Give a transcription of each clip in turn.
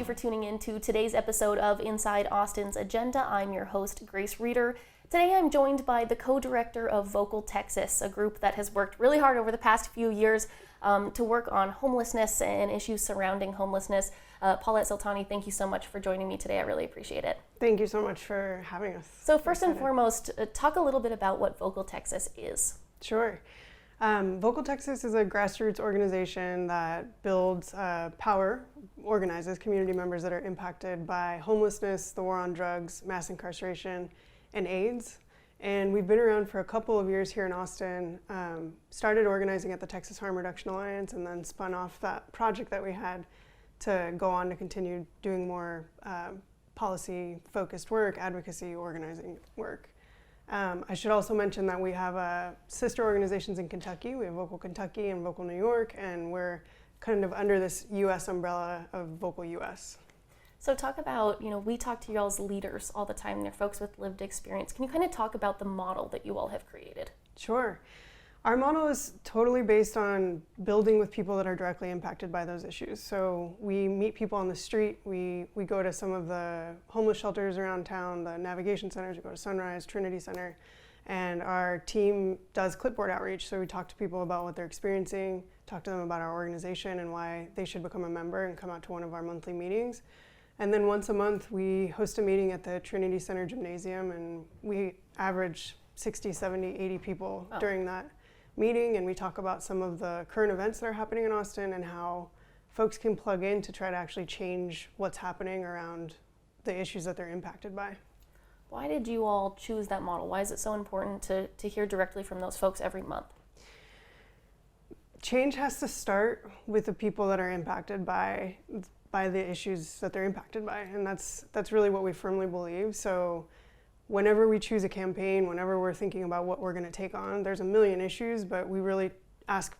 for tuning in to today's episode of Inside Austin's Agenda. I'm your host, Grace Reader. Today I'm joined by the co-director of Vocal Texas, a group that has worked really hard over the past few years to work on homelessness and issues surrounding homelessness. Paulette Sultani, thank you so much for joining me today. I really appreciate it. Thank you so much for having us. So first and foremost, talk a little bit about what Vocal Texas is. Sure. Vocal Texas is a grassroots organization that builds power, organizes community members that are impacted by homelessness, the war on drugs, mass incarceration, and AIDS. And we've been around for a couple of years here in Austin, started organizing at the Texas Harm Reduction Alliance, and then spun off that project that we had to go on to continue doing more policy-focused work, advocacy, organizing work. I should also mention that we have sister organizations in Kentucky. We have Vocal Kentucky and Vocal New York, and we're kind of under this U.S. umbrella of Vocal U.S. So talk about, we talk to y'all's leaders all the time. They're folks with lived experience. Can you kind of talk about the model that you all have created? Sure. Our model is totally based on building with people that are directly impacted by those issues. So we meet people on the street. We go to some of the homeless shelters around town, the navigation centers. We go to Sunrise, Trinity Center, and our team does clipboard outreach. So we talk to people about what they're experiencing, talk to them about our organization and why they should become a member and come out to one of our monthly meetings. And then once a month, we host a meeting at the Trinity Center Gymnasium, and we average 60, 70, 80 people during that meeting, and we talk about some of the current events that are happening in Austin and how folks can plug in to try to actually change what's happening around the issues that they're impacted by. Why did you all choose that model? Why is it so important to hear directly from those folks every month? Change has to start with the people that are impacted by the issues that they're impacted by, and that's really what we firmly believe. So whenever we choose a campaign, whenever we're thinking about what we're going to take on, there's a million issues, but we really ask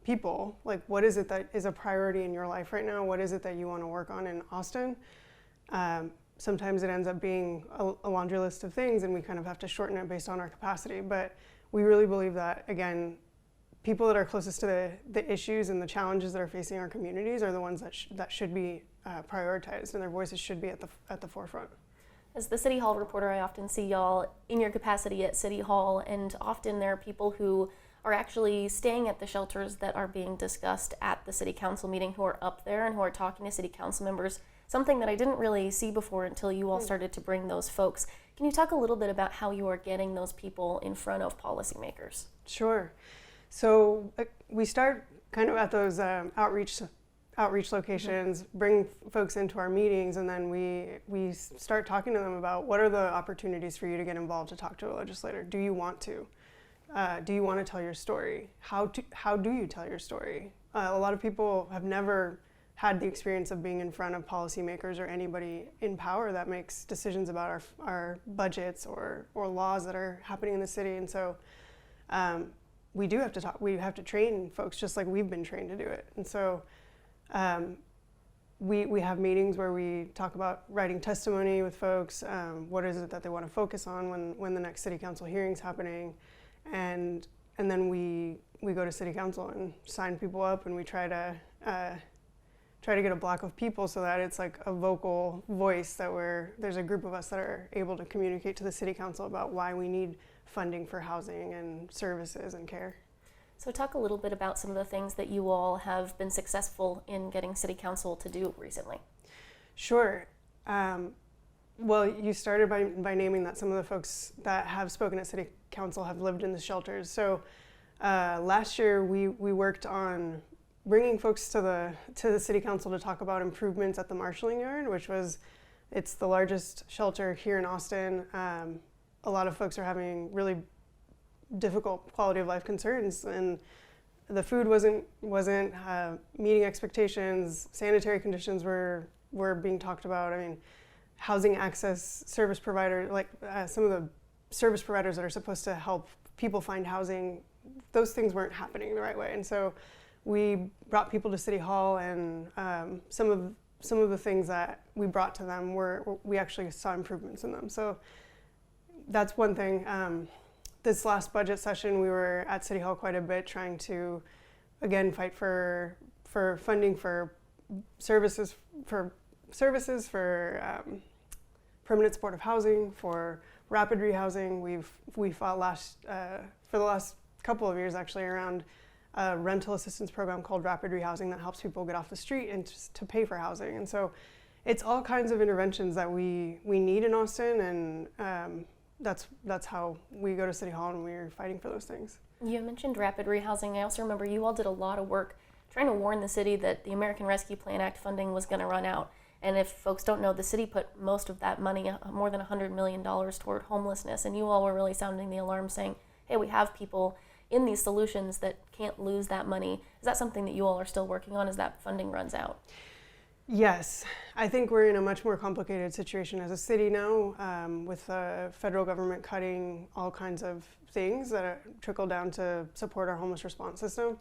people, like, what is it that is a priority in your life right now? What is it that you want to work on in Austin? Sometimes it ends up being a laundry list of things, and we kind of have to shorten it based on our capacity. But we really believe that, again, people that are closest to the issues and the challenges that are facing our communities are the ones that should be prioritized, and their voices should be at the forefront. As the City Hall reporter, I often see y'all in your capacity at City Hall, and often there are people who are actually staying at the shelters that are being discussed at the City Council meeting who are up there and who are talking to City Council members, something that I didn't really see before until you all started to bring those folks. Can you talk a little bit about how you are getting those people in front of policymakers? Sure. So we start kind of at those outreach locations, bring folks into our meetings, and then we start talking to them about what are the opportunities for you to get involved, to talk to a legislator. Do you want to? Do you want to tell your story? How do you tell your story? A lot of people have never had the experience of being in front of policymakers or anybody in power that makes decisions about our budgets or laws that are happening in the city. And so we do have to talk. We have to train folks just like we've been trained to do it. And so we have meetings where we talk about writing testimony with folks. What is it that they want to focus on when the next city council hearing's happening, and then we go to city council and sign people up, and we try to get a block of people so that it's like a vocal voice, that there's a group of us that are able to communicate to the city council about why we need funding for housing and services and care. So talk a little bit about some of the things that you all have been successful in getting City Council to do recently. Sure. Well, you started by naming that some of the folks that have spoken at City Council have lived in the shelters. So last year we worked on bringing folks to the City Council to talk about improvements at the marshalling yard, it's the largest shelter here in Austin. A lot of folks are having really difficult quality of life concerns, and the food wasn't meeting expectations. Sanitary conditions were being talked about. I mean, housing access service provider, some of the service providers that are supposed to help people find housing, those things weren't happening the right way. And so we brought people to City Hall, and some of the things that we brought to them we actually saw improvements in them. So that's one thing. This last budget session, we were at City Hall quite a bit, trying to, again, fight for funding for services for services, for permanent supportive housing, for rapid rehousing. We fought for the last couple of years actually around a rental assistance program called Rapid Rehousing that helps people get off the street and to pay for housing. And so it's all kinds of interventions that we need in Austin, and that's how we go to City Hall and we're fighting for those things. You mentioned rapid rehousing. I also remember you all did a lot of work trying to warn the city that the American Rescue Plan Act funding was going to run out. And if folks don't know, the city put most of that money, more than $100 million, toward homelessness. And you all were really sounding the alarm saying, hey, we have people in these solutions that can't lose that money. Is that something that you all are still working on as that funding runs out? Yes, I think we're in a much more complicated situation as a city now, with the federal government cutting all kinds of things that trickle down to support our homeless response system.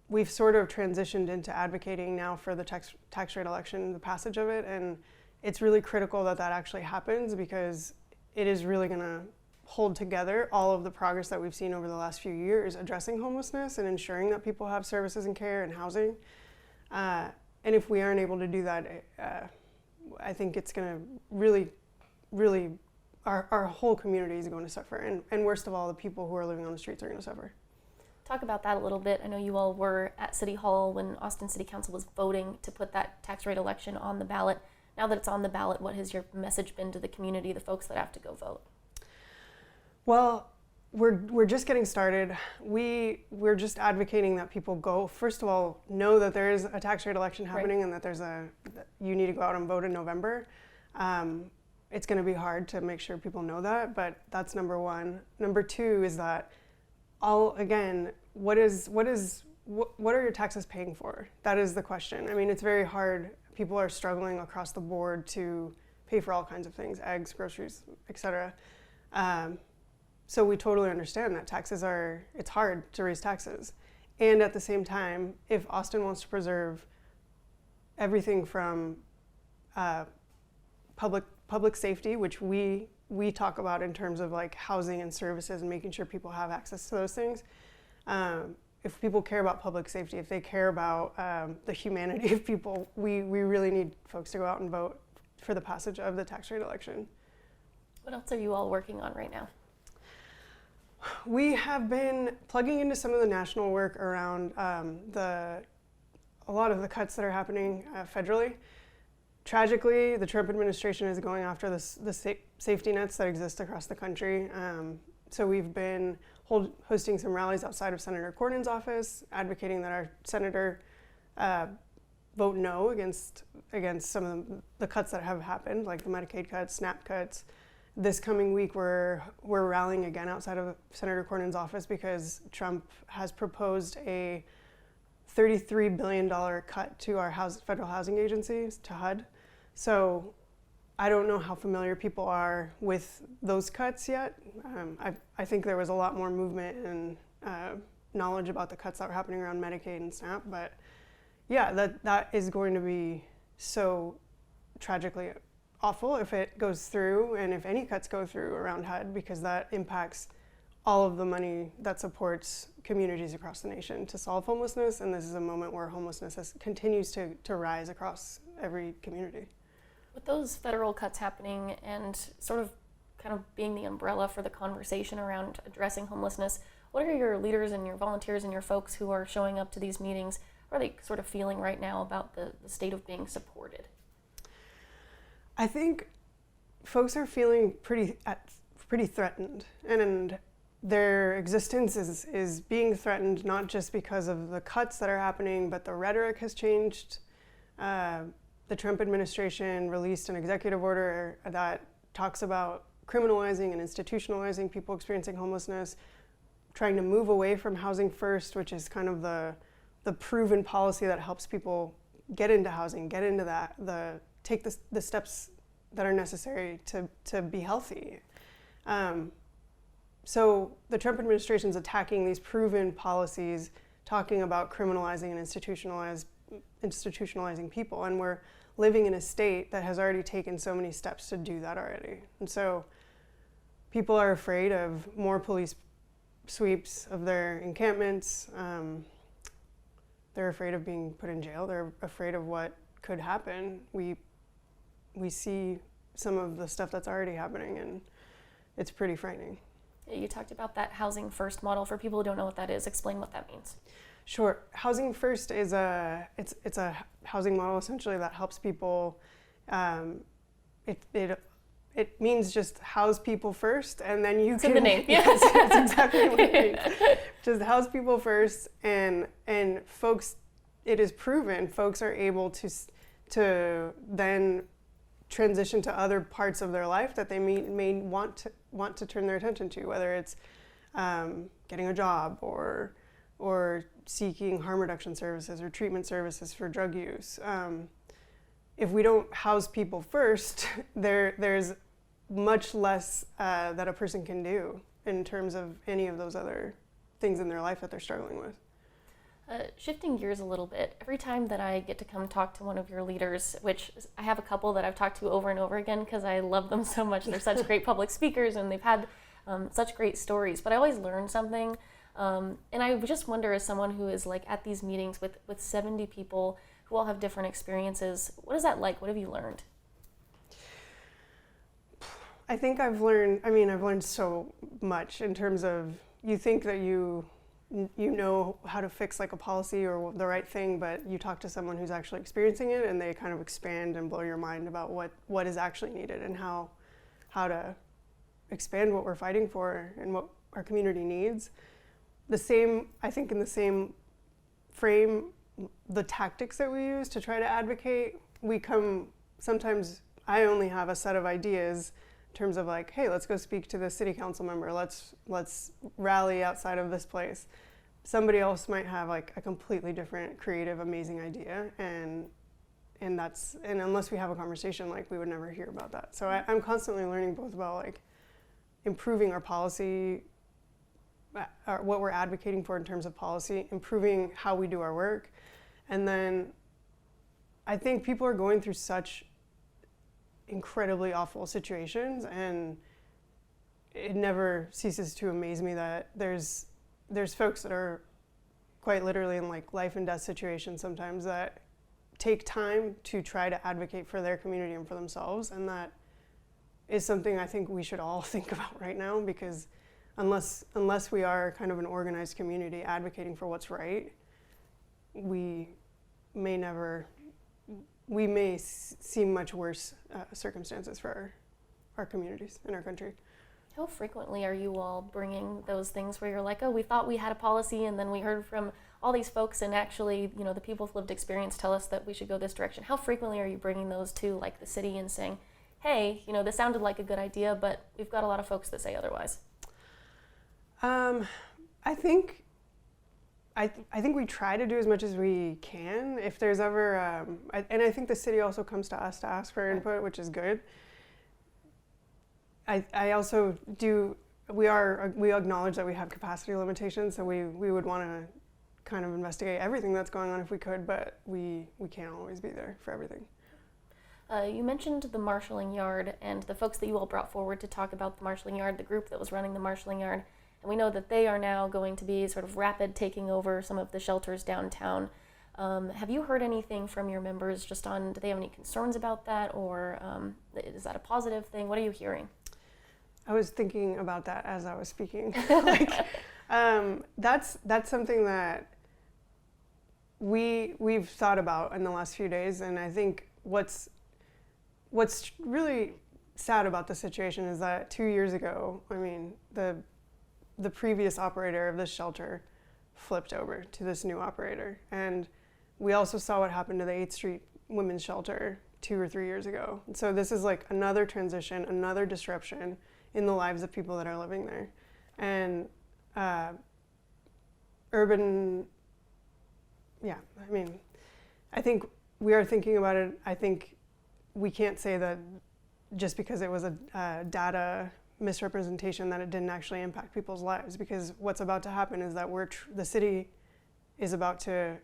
We've sort of transitioned into advocating now for the tax rate election, the passage of it, and it's really critical that that actually happens, because it is really going to hold together all of the progress that we've seen over the last few years addressing homelessness and ensuring that people have services and care and housing. And if we aren't able to do that, I think it's going to really, our whole community is going to suffer. And worst of all, the people who are living on the streets are going to suffer. Talk about that a little bit. I know you all were at City Hall when Austin City Council was voting to put that tax rate election on the ballot. Now that it's on the ballot, what has your message been to the community, the folks that have to go vote? Well, we're just getting started. We're just advocating that people go, first of all, know that there is a tax rate election happening, right, and that you need to go out and vote in November. It's going to be hard to make sure people know that, but that's number one. Number two is that what are your taxes paying for? That is the question. I mean, it's very hard. People are struggling across the board to pay for all kinds of things, eggs, groceries, etc. So we totally understand that it's hard to raise taxes. And at the same time, if Austin wants to preserve everything from public safety, which we talk about in terms of like housing and services and making sure people have access to those things, if people care about public safety, if they care about the humanity of people, we really need folks to go out and vote for the passage of the tax rate election. What else are you all working on right now? We have been plugging into some of the national work around a lot of the cuts that are happening federally. Tragically, the Trump administration is going after the safety nets that exist across the country. So we've been hosting some rallies outside of Senator Cornyn's office, advocating that our senator vote no against some of the cuts that have happened, like the Medicaid cuts, SNAP cuts. This coming week, we're rallying again outside of Senator Cornyn's office because Trump has proposed a $33 billion cut to our federal housing agencies, to HUD. So I don't know how familiar people are with those cuts yet. I think there was a lot more movement and knowledge about the cuts that were happening around Medicaid and SNAP, but yeah, that is going to be so tragically awful if it goes through, and if any cuts go through around HUD, because that impacts all of the money that supports communities across the nation to solve homelessness, and this is a moment where homelessness continues to rise across every community. With those federal cuts happening and sort of kind of being the umbrella for the conversation around addressing homelessness, what are your leaders and your volunteers and your folks who are showing up to these meetings, what are they sort of feeling right now about the state of being supported? I think folks are feeling pretty threatened, and their existence is being threatened not just because of the cuts that are happening, but the rhetoric has changed. The Trump administration released an executive order that talks about criminalizing and institutionalizing people experiencing homelessness, trying to move away from housing first, which is kind of the proven policy that helps people get into housing, get into that, take the steps that are necessary to be healthy. So the Trump administration is attacking these proven policies, talking about criminalizing and institutionalizing people, and we're living in a state that has already taken so many steps to do that already. And so people are afraid of more police sweeps of their encampments. They're afraid of being put in jail. They're afraid of what could happen. We see some of the stuff that's already happening, and it's pretty frightening. You talked about that housing first model. For people who don't know what that is, explain what that means. Sure. Housing first is a housing model essentially that helps people. It means just house people first, and then you it's can. In the name. Yes, that's exactly what it means. Just house people first, and folks. It is proven folks are able to then transition to other parts of their life that they may want to turn their attention to, whether it's getting a job or seeking harm reduction services or treatment services for drug use. If we don't house people first, there's much less that a person can do in terms of any of those other things in their life that they're struggling with. Shifting gears a little bit, every time that I get to come talk to one of your leaders, which I have a couple that I've talked to over and over again because I love them so much. They're such great public speakers and they've had such great stories, but I always learn something. And I just wonder, as someone who is like at these meetings with 70 people who all have different experiences, what is that like? What have you learned? I think I've learned so much in terms of, you think that you know how to fix like a policy or the right thing, but you talk to someone who's actually experiencing it and they kind of expand and blow your mind about what is actually needed and how to expand what we're fighting for and what our community needs. I think in the same frame, the tactics that we use to try to advocate, sometimes I only have a set of ideas in terms of like, hey, let's go speak to the city council member, let's rally outside of this place. Somebody else might have like a completely different, creative, amazing idea, and unless we have a conversation, like we would never hear about that. So I'm constantly learning both about like improving our policy, what we're advocating for in terms of policy, improving how we do our work, and then I think people are going through such incredibly awful situations, and it never ceases to amaze me that there's folks that are quite literally in like life and death situations sometimes that take time to try to advocate for their community and for themselves, and that is something I think we should all think about right now, because unless we are kind of an organized community advocating for what's right, we may see much worse circumstances for our communities in our country. How frequently are you all bringing those things where you're like, oh, we thought we had a policy and then we heard from all these folks and actually, the people with lived experience tell us that we should go this direction? How frequently are you bringing those to like the city and saying, hey, this sounded like a good idea, but we've got a lot of folks that say otherwise? I think we try to do as much as we can. If there's ever, and I think the city also comes to us to ask for input, which is good. I also do. We acknowledge that we have capacity limitations, so we would want to kind of investigate everything that's going on if we could, but we can't always be there for everything. You mentioned the marshalling yard and the folks that you all brought forward to talk about the marshalling yard, the group that was running the marshalling yard. And we know that they are now going to be sort of rapid taking over some of the shelters downtown. Have you heard anything from your members just on, do they have any concerns about that, or is that a positive thing? What are you hearing? I was thinking about that as I was speaking. That's something that we've thought about in the last few days, and I think what's really sad about the situation is that 2 years ago, the previous operator of this shelter flipped over to this new operator. And we also saw what happened to the 8th Street Women's Shelter 2 or 3 years ago. And so this is like another transition, another disruption in the lives of people that are living there. And I think we are thinking about it. I think we can't say that just because it was a data misrepresentation that it didn't actually impact people's lives, because what's about to happen is that the city is about to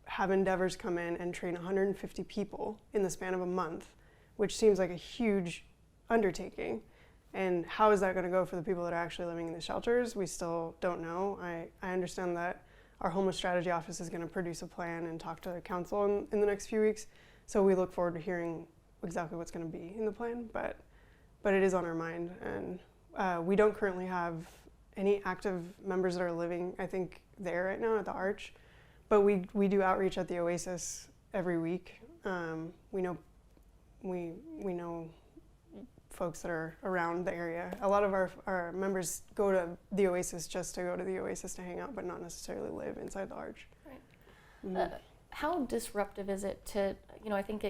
have Endeavors come in and train 150 people in the span of a month, which seems like a huge undertaking. And how is that going to go for the people that are actually living in the shelters? We still don't know. I understand that our homeless strategy office is going to produce a plan and talk to the council in the next few weeks So we look forward to hearing exactly what's going to be in the plan, but it is on our mind. And we don't currently have any active members that are living, I think, there right now at the Arch. But we do outreach at the Oasis every week. We know folks that are around the area. A lot of our members go to the Oasis just to go to the Oasis to hang out, but not necessarily live inside the Arch. Right. Mm-hmm. How disruptive is it to, I think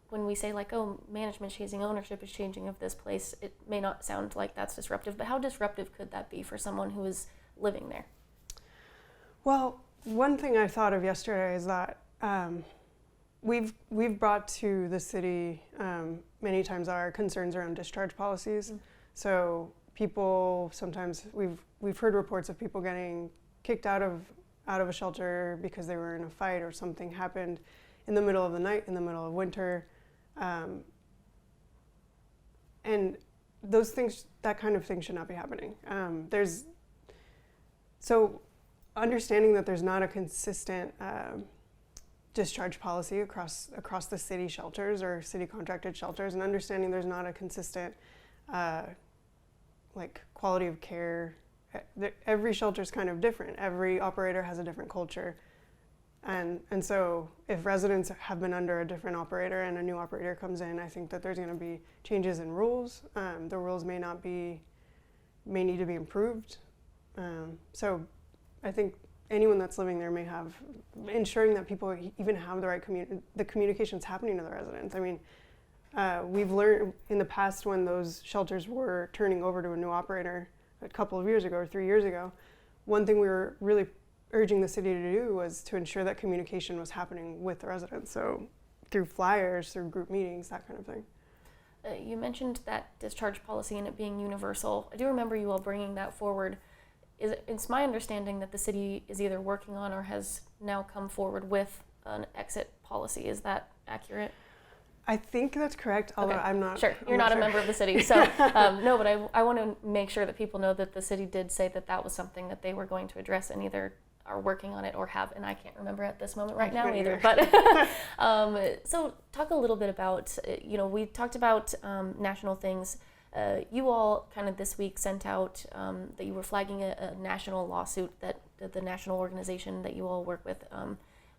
when we say like, oh, management's changing, ownership is changing of this place, it may not sound like that's disruptive, but how disruptive could that be for someone who is living there? Well, one thing I thought of yesterday is that we've brought to the city many times our concerns around discharge policies. Mm-hmm. So people sometimes we've heard reports of people getting kicked out of a shelter because they were in a fight or something happened in the middle of the night, in the middle of winter. And those things, that kind of thing should not be happening. So understanding that there's not a consistent discharge policy across the city shelters or city contracted shelters, and understanding there's not a consistent quality of care. Every shelter is kind of different. Every operator has a different culture. And so if residents have been under a different operator and a new operator comes in, I think that there's going to be changes in rules. The rules may need to be improved. So I think anyone that's living there may have, ensuring that people even have the right the communications happening to the residents. I mean, we've learned in the past when those shelters were turning over to a new operator a couple of years ago or 3 years ago, one thing we were really urging the city to do was to ensure that communication was happening with the residents. So through flyers, through group meetings, that kind of thing. You mentioned that discharge policy and it being universal. I do remember you all bringing that forward. It's my understanding that the city is either working on or has now come forward with an exit policy. Is that accurate? I think that's correct, although okay. I'm not sure. You're not a member of the city, so no. But I want to make sure that people know that the city did say that was something that they were going to address and either are working on it or have, and I can't remember at this moment right now either. But so talk a little bit about, we talked about national things. You all kind of this week sent out that you were flagging a national lawsuit that the national organization that you all work with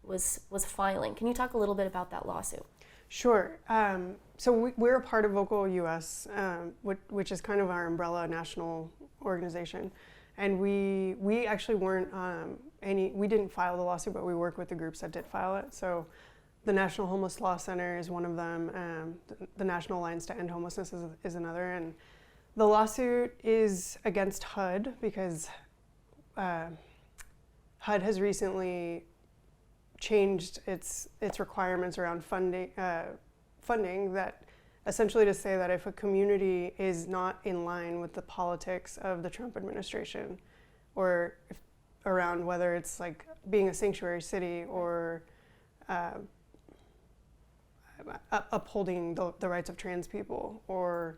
was filing. Can you talk a little bit about that lawsuit? Sure. So we're a part of Vocal US, which is kind of our umbrella national organization. And we actually weren't we didn't file the lawsuit, but we work with the groups that did file it. So the National Homeless Law Center is one of them. The National Alliance to End Homelessness is another. And the lawsuit is against HUD because HUD has recently changed its requirements around funding that essentially to say that if a community is not in line with the politics of the Trump administration, or around whether it's like being a sanctuary city or upholding the rights of trans people, or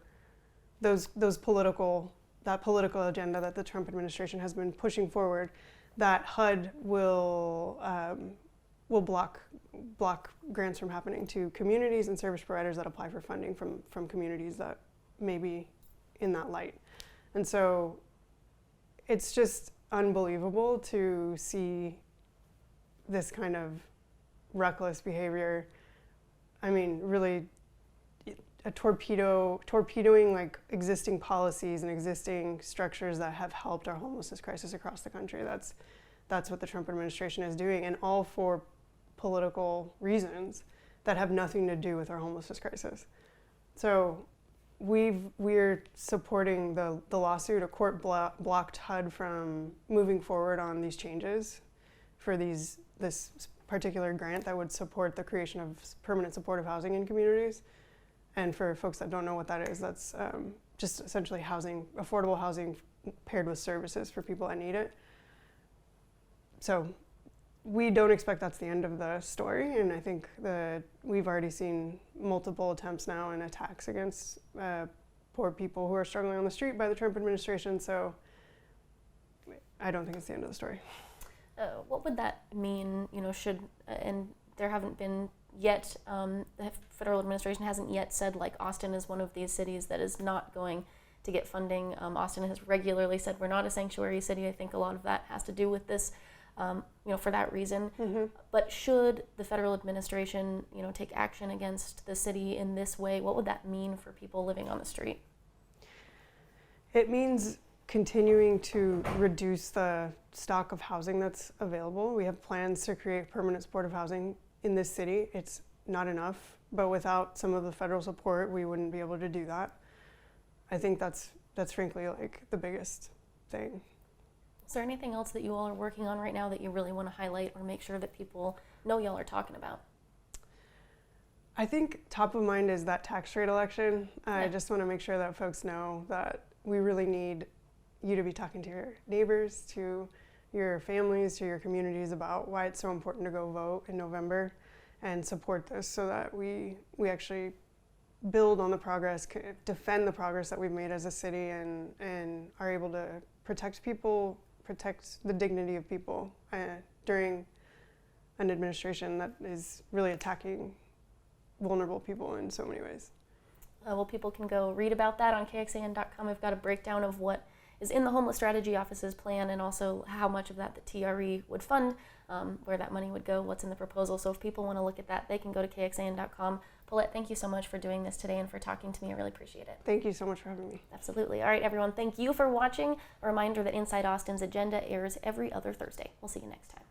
that political agenda that the Trump administration has been pushing forward, that HUD will block grants from happening to communities and service providers that apply for funding from communities that may be in that light. And so it's just unbelievable to see this kind of reckless behavior. I mean, really torpedoing like existing policies and existing structures that have helped our homelessness crisis across the country. That's what the Trump administration is doing, and all for political reasons that have nothing to do with our homelessness crisis. So we're supporting the lawsuit. A court blocked HUD from moving forward on these changes for this particular grant that would support the creation of permanent supportive housing in communities. And for folks that don't know what that is, that's just essentially affordable housing paired with services for people that need it. So we don't expect that's the end of the story, and I think that we've already seen multiple attempts now and attacks against poor people who are struggling on the street by the Trump administration, so I don't think it's the end of the story. What would that mean, and there haven't been yet the federal administration hasn't yet said like Austin is one of these cities that is not going to get funding. Austin has regularly said we're not a sanctuary city. I think a lot of that has to do with this, for that reason. But should the federal administration, take action against the city in this way, what would that mean for people living on the street? It means continuing to reduce the stock of housing that's available. We have plans to create permanent supportive housing in this city. It's not enough, but without some of the federal support, we wouldn't be able to do that. I think that's frankly like the biggest thing. Is there anything else that you all are working on right now that you really want to highlight or make sure that people know y'all are talking about? I think top of mind is that tax rate election. I just want to make sure that folks know that we really need you to be talking to your neighbors, to your families, to your communities about why it's so important to go vote in November and support this so that we actually build on the progress, defend the progress that we've made as a city, and are able to protect people, protect the dignity of people during an administration that is really attacking vulnerable people in so many ways. Well, people can go read about that on KXAN.com. We've got a breakdown of what is in the Homeless Strategy Office's plan and also how much of that the TRE would fund, where that money would go, what's in the proposal. So if people want to look at that, they can go to KXAN.com. Paulette, thank you so much for doing this today and for talking to me. I really appreciate it. Thank you so much for having me. Absolutely. All right, everyone, thank you for watching. A reminder that Inside Austin's Agenda airs every other Thursday. We'll see you next time.